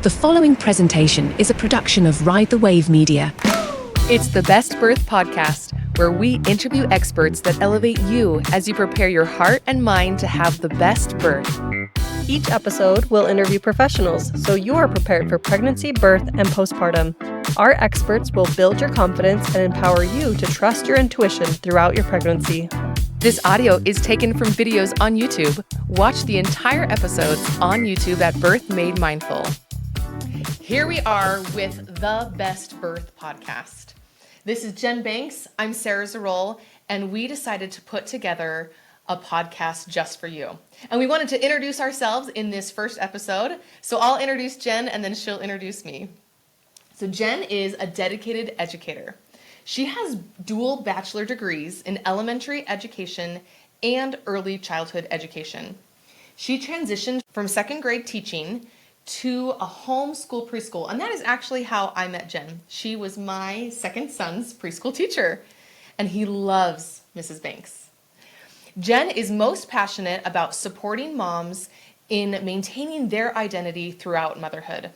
The following presentation is a production of Ride the Wave Media. It's the Best Birth Podcast, where we interview experts that elevate you as you prepare your heart and mind to have the best birth. Each episode will interview professionals so you are prepared for pregnancy, birth, and postpartum. Our experts will build your confidence and empower you to trust your intuition throughout your pregnancy. This audio is taken from videos on YouTube. Watch the entire episodes on YouTube at Birth Made Mindful. Here we are with the Best Birth Podcast. This is Jen Banks, I'm Sarah Ziroll, and we decided to put together a podcast just for you. And we wanted to introduce ourselves in this first episode. So I'll introduce Jen and then she'll introduce me. So Jen is a dedicated educator. She has dual bachelor degrees in elementary education and early childhood education. She transitioned from second grade teaching to a homeschool preschool. And that is actually how I met Jen. She was my second son's preschool teacher, and he loves Mrs. Banks. Jen is most passionate about supporting moms in maintaining their identity throughout motherhood.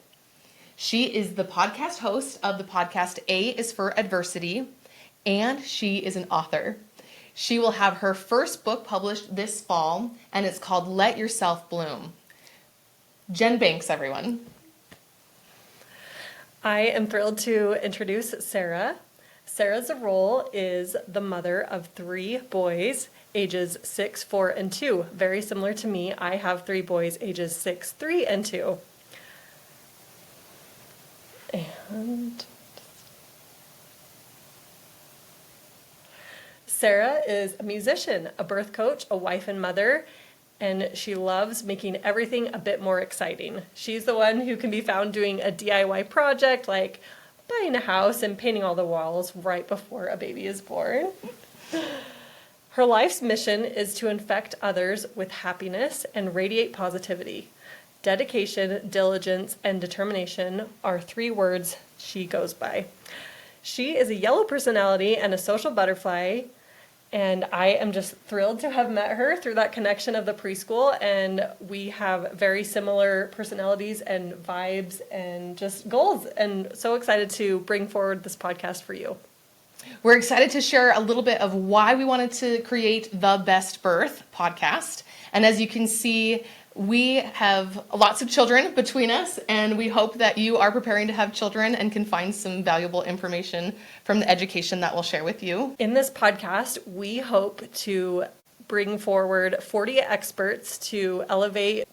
She is the podcast host of the podcast A is for Adversity, and she is an author. She will have her first book published this fall, and it's called Let Yourself Bloom. Jen Banks, everyone. I am thrilled to introduce Sarah. Sarah Ziroll is the mother of 3 boys, ages 6, 4, and 2. Very similar to me. I have 3 boys, ages 6, 3, and 2. And Sarah is a musician, a birth coach, a wife and mother, and she loves making everything a bit more exciting. She's the one who can be found doing a DIY project like buying a house and painting all the walls right before a baby is born. Her life's mission is to infect others with happiness and radiate positivity. Dedication, diligence, and determination are 3 words she goes by. She is a yellow personality and a social butterfly, and I am just thrilled to have met her through that connection of the preschool, and we have very similar personalities and vibes and just goals, and so excited to bring forward this podcast for you. We're excited to share a little bit of why we wanted to create the Best Birth Podcast. And as you can see, we have lots of children between us, and we hope that you are preparing to have children and can find some valuable information from the education that we'll share with you. In this podcast, we hope to bring forward 40 experts to elevate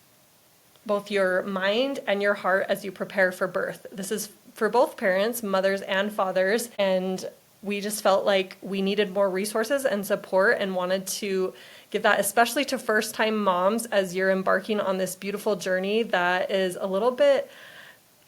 both your mind and your heart as you prepare for birth. This is for both parents, mothers and fathers, and we just felt like we needed more resources and support and wanted to give that especially to first-time moms as you're embarking on this beautiful journey that is a little bit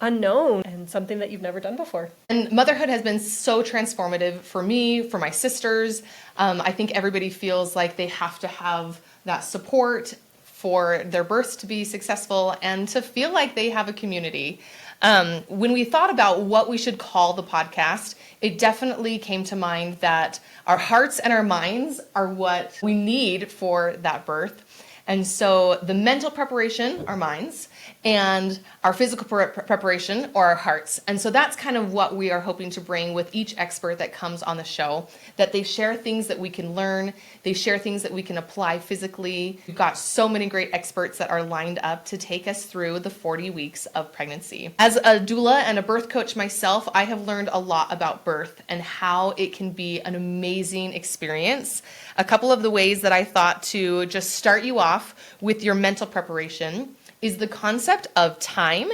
unknown and something that you've never done before. And motherhood has been so transformative for me, for my sisters. I think everybody feels like they have to have that support for their births to be successful and to feel like they have a community. When we thought about what we should call the podcast, it definitely came to mind that our hearts and our minds are what we need for that birth. And so the mental preparation, our minds, and our physical preparation, or our hearts. And so that's kind of what we are hoping to bring with each expert that comes on the show, that they share things that we can learn, they share things that we can apply physically. We've got so many great experts that are lined up to take us through the 40 weeks of pregnancy. As a doula and a birth coach myself, I have learned a lot about birth and how it can be an amazing experience. A couple of the ways that I thought to just start you off with your mental preparation is the concept of time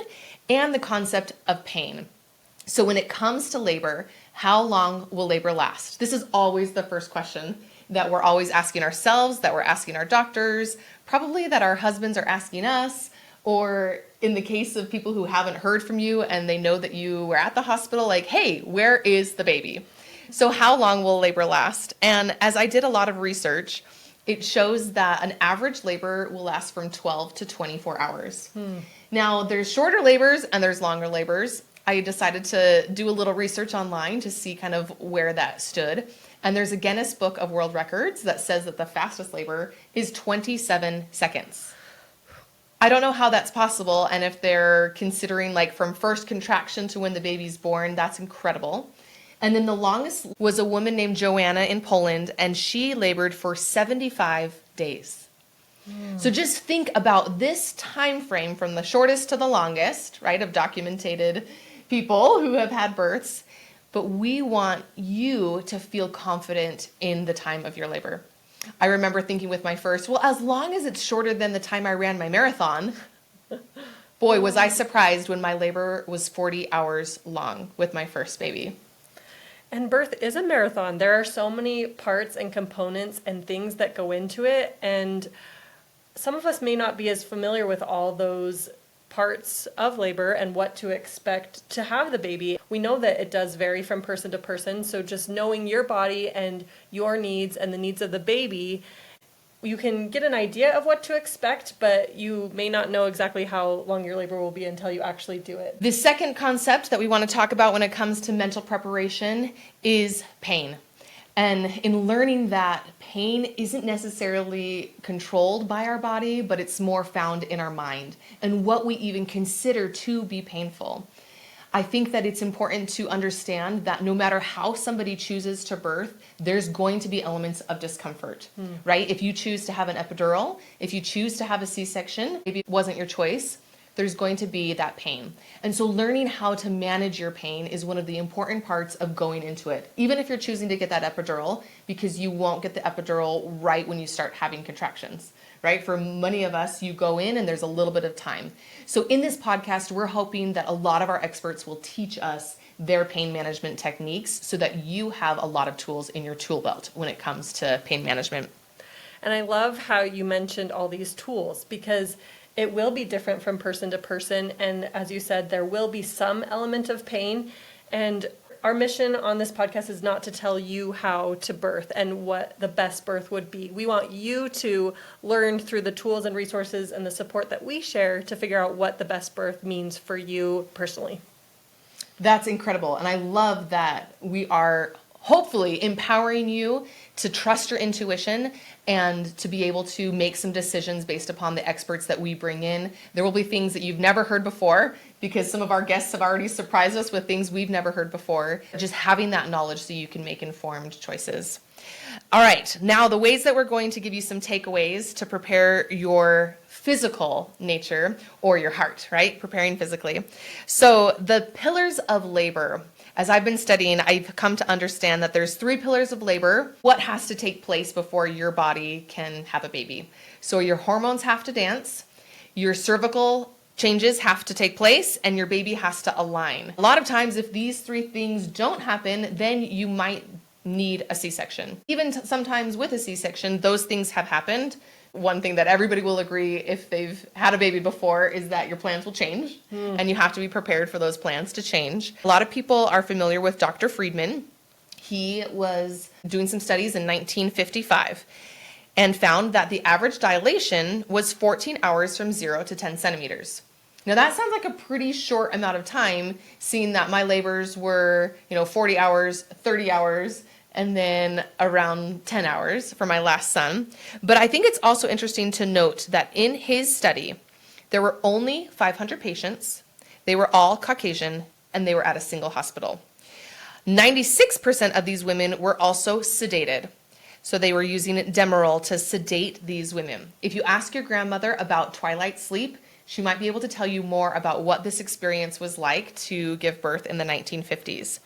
and the concept of pain. So when it comes to labor, how long will labor last? This is always the first question that we're always asking ourselves, that we're asking our doctors, probably that our husbands are asking us, or in the case of people who haven't heard from you and they know that you were at the hospital, like, hey, where is the baby? So how long will labor last? And as I did a lot of research, it shows that an average labor will last from 12 to 24 hours. Now, there's shorter labors and there's longer labors. I decided to do a little research online to see kind of where that stood. And there's a Guinness Book of World Records that says that the fastest labor is 27 seconds. I don't know how that's possible. And if they're considering like from first contraction to when the baby's born, that's incredible. And then the longest was a woman named Joanna in Poland, and she labored for 75 days. So just think about this time frame from the shortest to the longest, right, of documented people who have had births. But we want you to feel confident in the time of your labor. I remember thinking with my first, well, as long as it's shorter than the time I ran my marathon, boy, was I surprised when my labor was 40 hours long with my first baby. And birth is a marathon. There are so many parts and components and things that go into it. And some of us may not be as familiar with all those parts of labor and what to expect to have the baby. We know that it does vary from person to person. So just knowing your body and your needs and the needs of the baby, you can get an idea of what to expect, but you may not know exactly how long your labor will be until you actually do it. The second concept that we want to talk about when it comes to mental preparation is pain. And in learning that pain isn't necessarily controlled by our body, but it's more found in our mind and what we even consider to be painful. I think that it's important to understand that no matter how somebody chooses to birth, there's going to be elements of discomfort, right? If you choose to have an epidural, if you choose to have a C-section, maybe it wasn't your choice, there's going to be that pain. And so learning how to manage your pain is one of the important parts of going into it, even if you're choosing to get that epidural, because you won't get the epidural right when you start having contractions, right? For many of us, you go in and there's a little bit of time. So in this podcast, we're hoping that a lot of our experts will teach us their pain management techniques so that you have a lot of tools in your tool belt when it comes to pain management. And I love how you mentioned all these tools, because it will be different from person to person. And as you said, there will be some element of pain. And our mission on this podcast is not to tell you how to birth and what the best birth would be. We want you to learn through the tools and resources and the support that we share to figure out what the best birth means for you personally. That's incredible. And I love that we are hopefully empowering you to trust your intuition and to be able to make some decisions based upon the experts that we bring in. There will be things that you've never heard before because some of our guests have already surprised us with things we've never heard before. Just having that knowledge so you can make informed choices. All right, now the ways that we're going to give you some takeaways to prepare your physical nature or your heart, right? Preparing physically. So the pillars of labor. As I've been studying, I've come to understand that there's 3 pillars of labor. What has to take place before your body can have a baby? So your hormones have to dance, your cervical changes have to take place, and your baby has to align. A lot of times, if these 3 things don't happen, then you might need a C-section. Even sometimes with a C-section, those things have happened. One thing that everybody will agree if they've had a baby before is that your plans will change and you have to be prepared for those plans to change. A lot of people are familiar with Dr. Friedman. He was doing some studies in 1955 and found that the average dilation was 14 hours from 0 to 10 centimeters. Now that sounds like a pretty short amount of time, seeing that my labors were, 40 hours, 30 hours, and then around 10 hours for my last son. But I think it's also interesting to note that in his study, there were only 500 patients. They were all Caucasian, and they were at a single hospital. 96% of these women were also sedated. So they were using Demerol to sedate these women. If you ask your grandmother about twilight sleep, she might be able to tell you more about what this experience was like to give birth in the 1950s.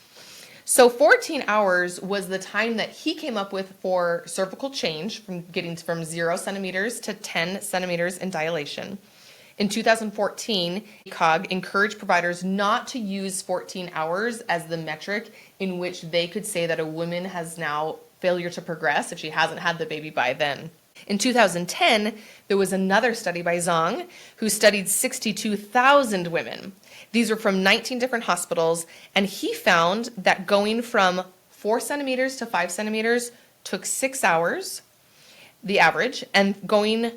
So 14 hours was the time that he came up with for cervical change, from getting from 0 centimeters to 10 centimeters in dilation. In 2014, COG encouraged providers not to use 14 hours as the metric in which they could say that a woman has now failure to progress if she hasn't had the baby by then. In 2010, there was another study by Zong who studied 62,000 women. These were from 19 different hospitals, and he found that going from 4 centimeters to 5 centimeters took 6 hours, the average, and going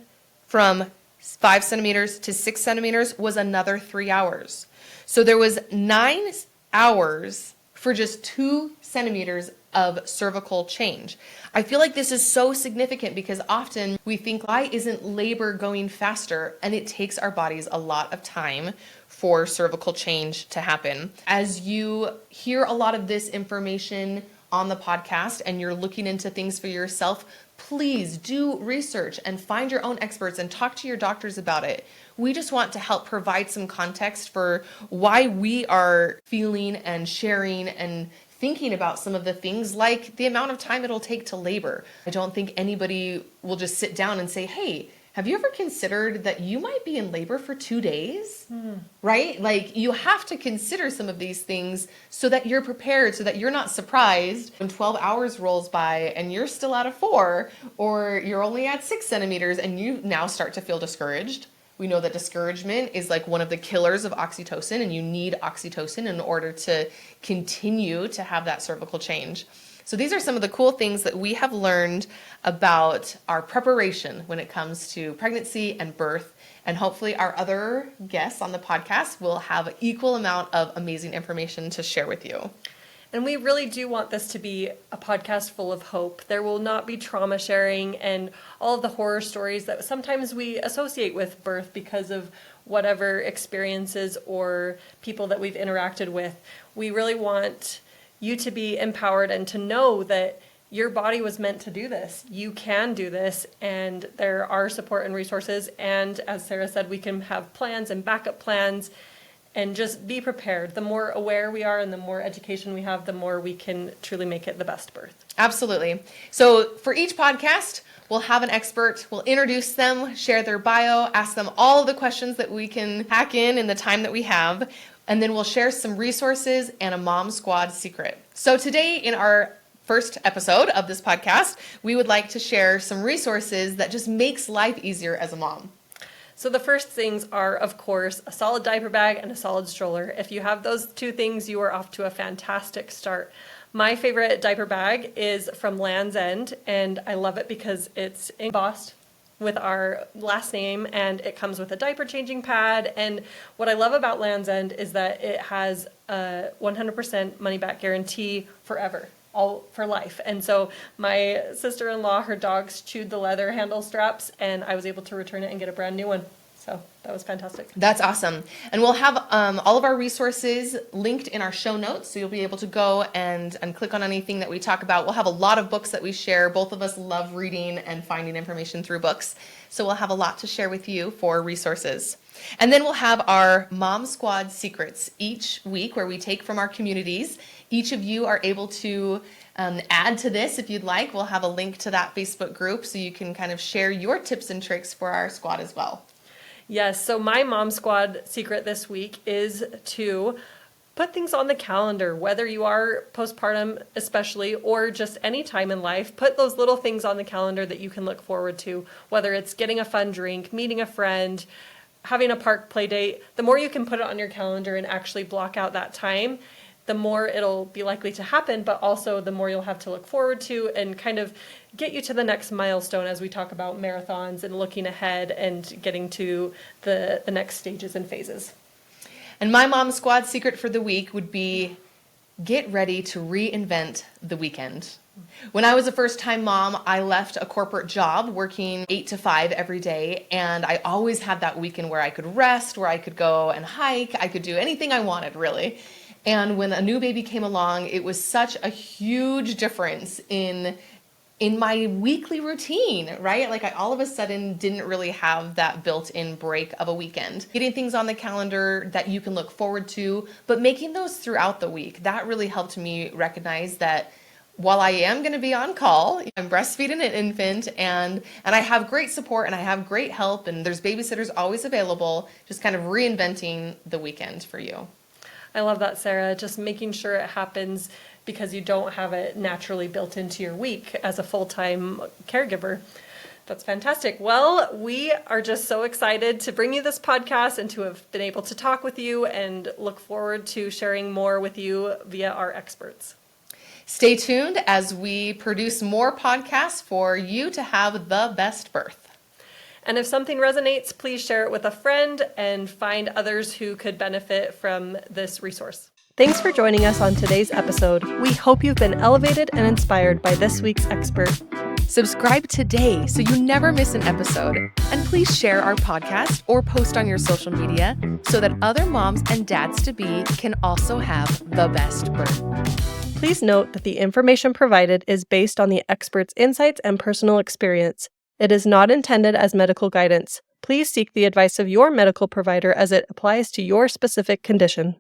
from 5 centimeters to 6 centimeters was another 3 hours. So there was 9 hours for just 2 centimeters of cervical change. I feel like this is so significant because often we think, why isn't labor going faster? And it takes our bodies a lot of time for cervical change to happen. As you hear a lot of this information on the podcast and you're looking into things for yourself, please do research and find your own experts and talk to your doctors about it. We just want to help provide some context for why we are feeling and sharing and thinking about some of the things, like the amount of time it'll take to labor. I don't think anybody will just sit down and say, hey, have you ever considered that you might be in labor for 2 days? Right? Like, you have to consider some of these things so that you're prepared, so that you're not surprised when 12 hours rolls by and you're still at a 4, or you're only at 6 centimeters and you now start to feel discouraged. We know that discouragement is like one of the killers of oxytocin, and you need oxytocin in order to continue to have that cervical change. So these are some of the cool things that we have learned about our preparation when it comes to pregnancy and birth. And hopefully our other guests on the podcast will have an equal amount of amazing information to share with you. And we really do want this to be a podcast full of hope. There will not be trauma sharing and all of the horror stories that sometimes we associate with birth because of whatever experiences or people that we've interacted with. We really want you to be empowered and to know that your body was meant to do this. You can do this, and there are support and resources. And as Sarah said, we can have plans and backup plans. And just be prepared. The more aware we are and the more education we have, the more we can truly make it the best birth. Absolutely. So for each podcast, we'll have an expert. We'll introduce them, share their bio, ask them all of the questions that we can hack in the time that we have. And then we'll share some resources and a Mom Squad secret. So today in our first episode of this podcast, we would like to share some resources that just makes life easier as a mom. So the first things are, of course, a solid diaper bag and a solid stroller. If you have those two things, you are off to a fantastic start. My favorite diaper bag is from Land's End, and I love it because it's embossed with our last name, and it comes with a diaper changing pad. And what I love about Land's End is that it has a 100% money back guarantee forever. All for life. And so my sister-in-law, her dogs chewed the leather handle straps, and I was able to return it and get a brand new one. So that was fantastic. That's awesome. And we'll have all of our resources linked in our show notes, so you'll be able to go and click on anything that we talk about. We'll have a lot of books that we share. Both of us love reading and finding information through books. So we'll have a lot to share with you for resources. And then we'll have our Mom Squad secrets each week, where we take from our communities. Each of you are able to add to this if you'd like. We'll have a link to that Facebook group so you can kind of share your tips and tricks for our squad as well. Yes, so my Mom Squad secret this week is to put things on the calendar, whether you are postpartum especially, or just any time in life. Put those little things on the calendar that you can look forward to, whether it's getting a fun drink, meeting a friend, having a park play date. The more you can put it on your calendar and actually block out that time, the more it'll be likely to happen, but also the more you'll have to look forward to and kind of get you to the next milestone as we talk about marathons and looking ahead and getting to the next stages and phases. And my Mom Squad secret for the week would be get ready to reinvent the weekend. When I was a first-time mom, I left a corporate job working 8 to 5 every day, and I always had that weekend where I could rest, where I could go and hike, I could do anything I wanted, really. And when a new baby came along, it was such a huge difference in my weekly routine, right? Like I all of a sudden didn't really have that built-in break of a weekend. Getting things on the calendar that you can look forward to, but making those throughout the week, that really helped me recognize that while I am going to be on call, I'm breastfeeding an infant, and I have great support and I have great help, and there's babysitters always available, just kind of reinventing the weekend for you. I love that, Sarah. Just making sure it happens because you don't have it naturally built into your week as a full-time caregiver. That's fantastic. Well, we are just so excited to bring you this podcast and to have been able to talk with you, and look forward to sharing more with you via our experts. Stay tuned as we produce more podcasts for you to have the best birth. And if something resonates, please share it with a friend and find others who could benefit from this resource. Thanks for joining us on today's episode. We hope you've been elevated and inspired by this week's expert. Subscribe today so you never miss an episode. And please share our podcast or post on your social media so that other moms and dads-to-be can also have the best birth. Please note that the information provided is based on the expert's insights and personal experience. It is not intended as medical guidance. Please seek the advice of your medical provider as it applies to your specific condition.